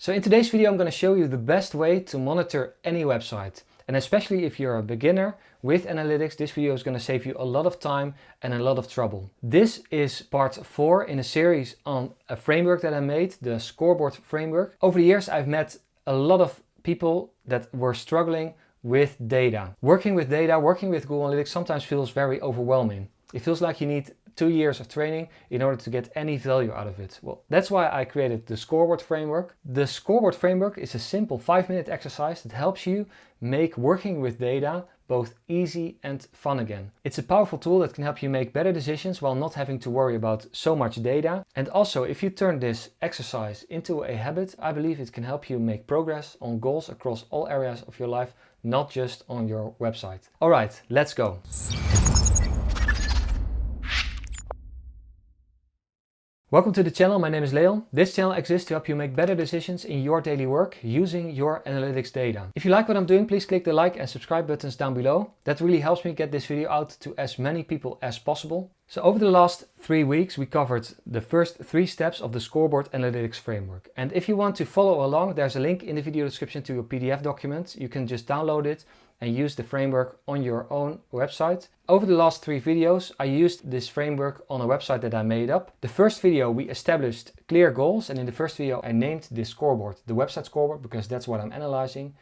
So in today's video I'm going to show you the best way to monitor any website. And especially if you're a beginner with analytics, this video is going to save you a lot of time and a lot of trouble. This is part 4 in a series on a framework that I made, the scoreboard framework. Over the years I've met a lot of people that were struggling with data. Working with data, working with Google Analytics sometimes feels very overwhelming. It feels like you need 2 years of training in order to get any value out of it. Well, that's why I created the scoreboard framework. The scoreboard framework is a simple 5-minute exercise that helps you make working with data both easy and fun again. It's a powerful tool that can help you make better decisions while not having to worry about so much data. And also, if you turn this exercise into a habit, I believe it can help you make progress on goals across all areas of your life, not just on your website. All right, let's go. Welcome to the channel, my name is Leon. This channel exists to help you make better decisions in your daily work using your analytics data. If you like what I'm doing, please click the like and subscribe buttons down below. That really helps me get this video out to as many people as possible. So over the last 3 weeks, we covered the first 3 steps of the scoreboard analytics framework. And if you want to follow along, there's a link in the video description to a PDF document. You can just download it and use the framework on your own website. Over the last 3 videos, I used this framework on a website that I made up. The first video, we established clear goals, and in the first video, I named this scoreboard the website scoreboard because that's what I'm analyzing.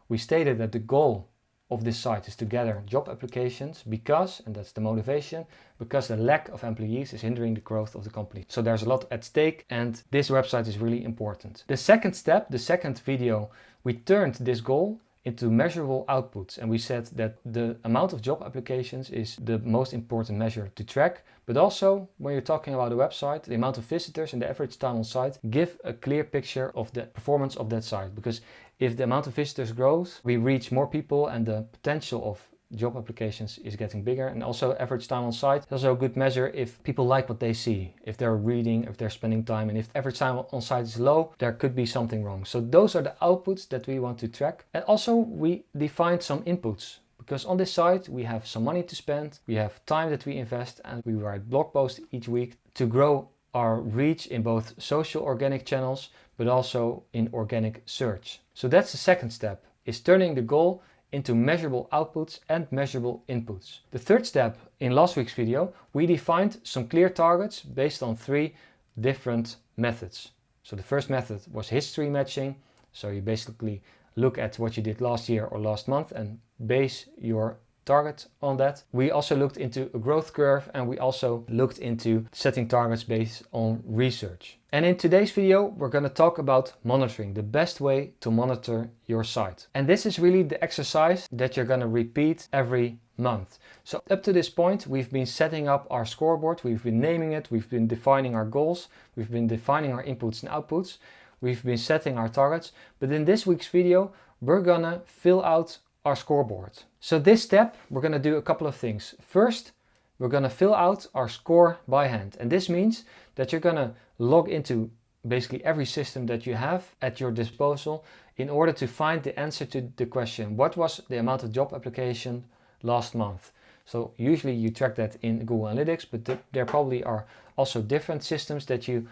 We stated that the goal of this site is to gather job applications because, and that's the motivation, because the lack of employees is hindering the growth of the company. So there's a lot at stake and this website is really important. The second step, the second video, we turned this goal into measurable outputs, and we said that the amount of job applications is the most important measure to track, but also when you're talking about a website, the amount of visitors and the average time on site give a clear picture of the performance of that site, because if the amount of visitors grows, we reach more people and the potential of job applications is getting bigger. And also average time on site is also a good measure if people like what they see, if they're reading, if they're spending time, and if average time on site is low, there could be something wrong. So those are the outputs that we want to track. And also we defined some inputs, because on this site we have some money to spend, we have time that we invest, and we write blog posts each week to grow our reach in both social organic channels, but also in organic search. So that's the second step, is turning the goal into measurable outputs and measurable inputs. The third step, in last week's video, we defined some clear targets based on 3 different methods. So the first method was history matching. So you basically look at what you did last year or last month and base your target on that. We also looked into a growth curve, and we also looked into setting targets based on research. And in today's video, we're going to talk about monitoring, the best way to monitor your site. And this is really the exercise that you're going to repeat every month. So up to this point, we've been setting up our scoreboard, we've been naming it, we've been defining our goals, we've been defining our inputs and outputs, we've been setting our targets. But in this week's video, we're going to fill out our scoreboard. So this step, we're going to do a couple of things. First, we're going to fill out our score by hand. And this means that you're going to log into basically every system that you have at your disposal in order to find the answer to the question, what was the amount of job application last month? So usually you track that in Google Analytics, but there probably are also different systems that you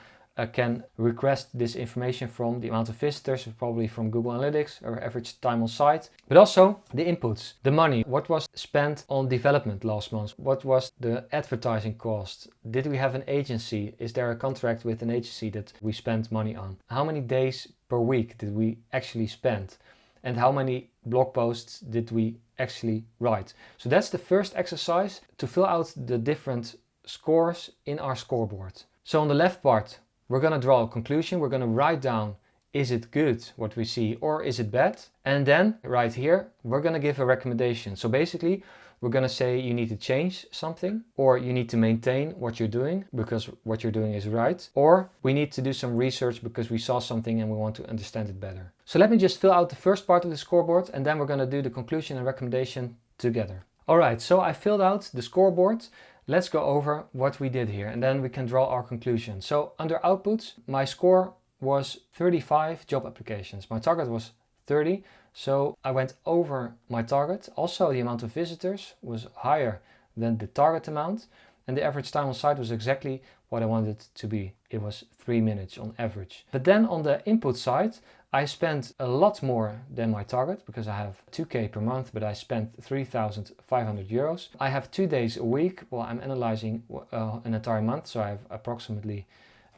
can request this information from. The amount of visitors is probably from Google Analytics, or average time on site, but also the inputs, the money, what was spent on development last month, what was the advertising cost, did we have an agency, is there a contract with an agency that we spent money on, how many days per week did we actually spend, and how many blog posts did we actually write. So that's the first exercise, to fill out the different scores in our scoreboard. So on the left part, we're going to draw a conclusion. We're going to write down, is it good what we see, or is it bad? And then right here, we're going to give a recommendation. So basically, we're going to say you need to change something, or you need to maintain what you're doing because what you're doing is right, or we need to do some research because we saw something and we want to understand it better. So let me just fill out the first part of the scoreboard, and then we're going to do the conclusion and recommendation together. All right, so I filled out the scoreboard. Let's go over what we did here, and then we can draw our conclusion. So under outputs, my score was 35 job applications. My target was 30, so I went over my target. Also, the amount of visitors was higher than the target amount, and the average time on site was exactly what I wanted it to be. It was 3 minutes on average. But then on the input side, I spent a lot more than my target because I have 2k per month, but I spent 3,500 euros. I have 2 days a week. Well, I'm analyzing an entire month, so I have approximately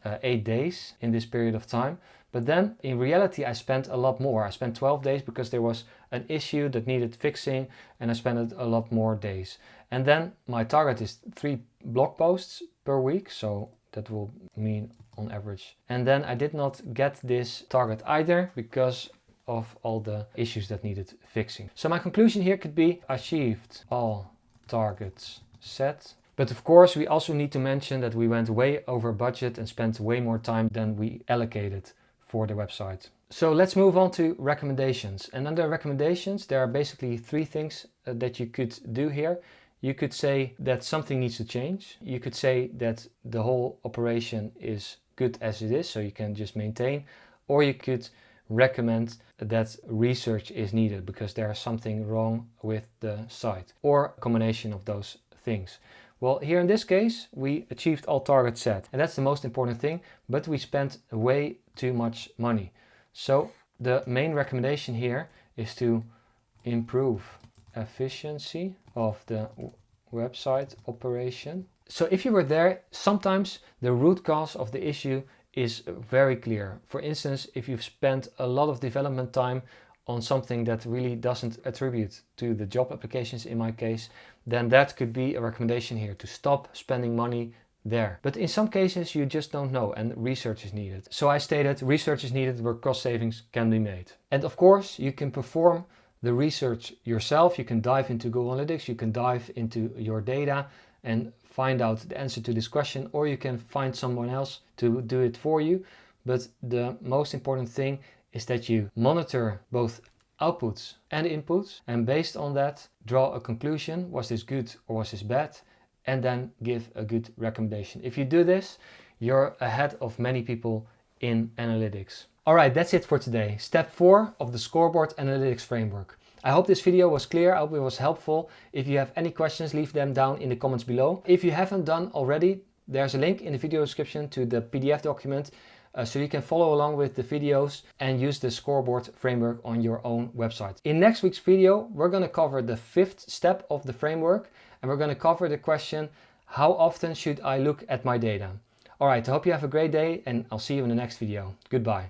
8 days in this period of time. But then in reality I spent a lot more. I spent 12 days because there was an issue that needed fixing, and I spent a lot more days. And then my target is 3 blog posts per week, so that will mean on average. And then I did not get this target either because of all the issues that needed fixing. So my conclusion here could be achieved all targets set. But of course we also need to mention that we went way over budget and spent way more time than we allocated for the website. So let's move on to recommendations. And under recommendations there are basically 3 things that you could do here. You could say that something needs to change. You could say that the whole operation is good as it is, so you can just maintain. Or you could recommend that research is needed because there is something wrong with the site. Or a combination of those things. Well, here in this case, we achieved all targets set. And that's the most important thing, but we spent way too much money. So the main recommendation here is to improve efficiency of the website operation. So if you were there, sometimes the root cause of the issue is very clear. For instance, if you've spent a lot of development time on something that really doesn't attribute to the job applications in my case, then that could be a recommendation here to stop spending money there. But in some cases you just don't know and research is needed. So I stated research is needed where cost savings can be made. And of course you can perform the research yourself. You can dive into Google Analytics, you can dive into your data and find out the answer to this question, or you can find someone else to do it for you. But the most important thing is that you monitor both outputs and inputs, and based on that draw a conclusion. Was this good or was this bad? And then give a good recommendation. If you do this, you're ahead of many people in analytics. Alright, that's it for today. Step 4 of the Scoreboard Analytics Framework. I hope this video was clear, I hope it was helpful. If you have any questions, leave them down in the comments below. If you haven't done already, there's a link in the video description to the PDF document so you can follow along with the videos and use the Scoreboard framework on your own website. In next week's video, we're going to cover the 5th step of the framework, and we're going to cover the question, how often should I look at my data? Alright, I hope you have a great day, and I'll see you in the next video. Goodbye.